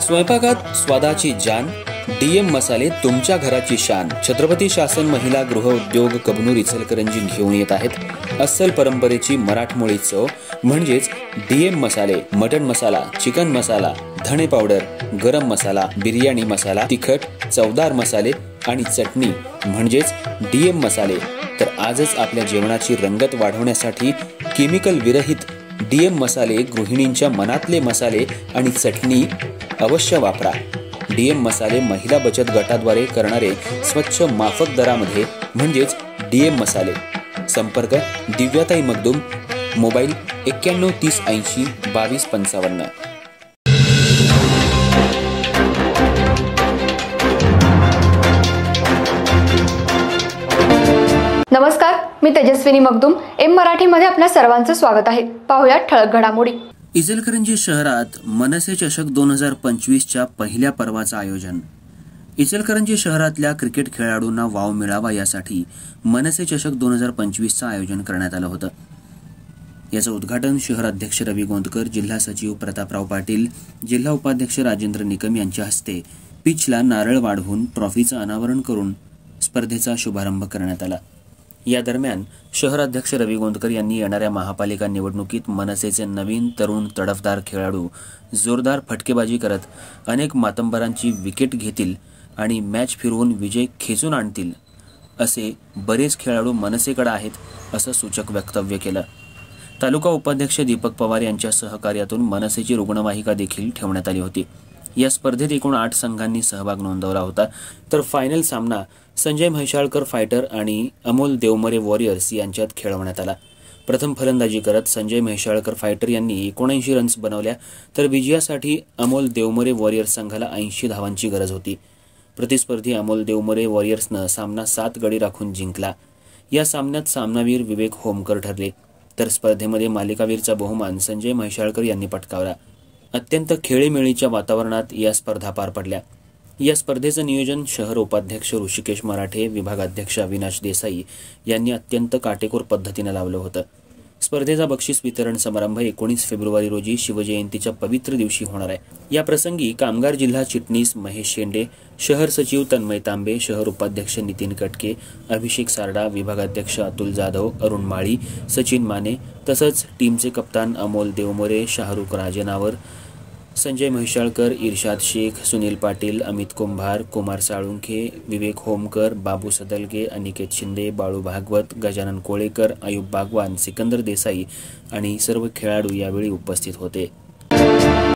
स्वयंपाकात स्वादाची जान, डीएम मसाले तुमच्या घराची शान। छत्रपती शासन महिला गृह उद्योग कबनूर इचलकरंजी घेऊन येत आहेत अस्सल परंपरेची मराठमोळी चव म्हणजेच डीएम मसाले। मटन मसाला, चिकन मसाला, धणे पावडर, गरम मसाला, बिर्याणी मसाला, तिखट चवदार मसाले आणि चटणी म्हणजेच डीएम मसाले। तर आजच आपल्या जेवणाची रंगत वाढवण्यासाठी केमिकल विरहित डीएम मसाले, गृहिणींच्या मनातले मसाले आणि चटणी अवश्य वापरा। डीएम मसाले महिला बचत गटाद्वारे करणारे स्वच्छ माफक दरामध्ये म्हणजेच डीएम मसाले। संपर्क दिव्याताई मगदूम, मोबाईल 91 30 80 22 55। नमस्कार, मी तेजस्विनी मगदूम। एम मराठीमध्ये आपल्या सर्वांचं स्वागत आहे। पाहूया ठळक घडामोडी। इचलकरंजी शहरात मनसे चषक 2025च्या पहिल्या पर्वाचं आयोजन। इचलकरंजी शहरातल्या क्रिकेट खेळाडूंना वाव मिळावा यासाठी मनसे चषक 2025चं आयोजन करण्यात आलं होतं। याचं उद्घाटन शहर अध्यक्ष रवी गोंदकर, जिल्हा सचिव प्रतापराव पाटील, जिल्हा उपाध्यक्ष राजेंद्र निकम यांच्या हस्ते पिचला नारळ वाढवून ट्रॉफीचं अनावरण करून स्पर्धेचा शुभारंभ करण्यात आला। या दरम्यान शहराध्यक्ष रवी गोंदकर यांनी येणाऱ्या महापालिका निवडणुकीत मनसेचे नवीन तरुण तडफदार खेळाडू जोरदार फटकेबाजी करत अनेक मातंबरांची विकेट घेतील आणि मॅच फिरवून विजय खेचून आणतील असे बरेच खेळाडू मनसेकडे आहेत असं सूचक वक्तव्य केलं। तालुका उपाध्यक्ष दीपक पवार यांच्या सहकार्यातून मनसेची रुग्णवाहिका देखील ठेवण्यात आली होती। या स्पर्धेत एकूण 8 संघांनी सहभाग नोंदवला होता। तर फायनल सामना संजय म्हैसाळकर फायटर आणि अमोल देवमरे वॉरियर्स यांच्यात खेळवण्यात आला। प्रथम फलंदाजी करत संजय म्हैसाळकर फायटर यांनी 79 रन्स बनवल्या, तर विजयासाठी अमोल देवमरे वॉरियर्स संघाला 80 धावांची गरज होती। प्रतिस्पर्धी अमोल देवमरे वॉरियर्सनं सामना 7 गडी राखून जिंकला। या सामन्यात सामनावीर विवेक होमकर ठरले, तर स्पर्धेमध्ये मालिकावीरचा बहुमान संजय म्हैसाळकर यांनी पटकावला। अत्यंत खेळीमेळीच्या वातावरणात या स्पर्धा पार पडल्या। या स्पर्धेचं नियोजन शहर उपाध्यक्ष ऋषिकेश मराठे, विभागाध्यक्ष अविनाश देसाई यांनी अत्यंत काटेकोर पद्धतीने लावलं होतं। स्पर्धेचा बक्षीस वितरण समारंभ 19 फेब्रुवारी रोजी शिवजयंतीच्या पवित्र दिवशी होणार आहे। या प्रसंगी कामगार जिल्हा चिटणीस महेश शेंडे, शहर सचिव तन्मय तांबे, शहर उपाध्यक्ष नितीन कटके, अभिषेक सारडा, विभागाध्यक्ष अतुल जाधव, अरुण माळी, सचिन माने तसंच टीमचे कप्तान अमोल देवमरे, शाहरुख राजेनावर, संजय म्हैसाळकर, इर्शाद शेख, सुनील पाटील, अमित कुंभार, कुमार साळुंखे, विवेक होमकर, बाबू सदलगे, अनिकेत शिंदे, बाळू भागवत, गजानन कोळेकर, अयुब बागवान, सिकंदर देसाई आणि सर्व खेळाडू यावेळी उपस्थित होते।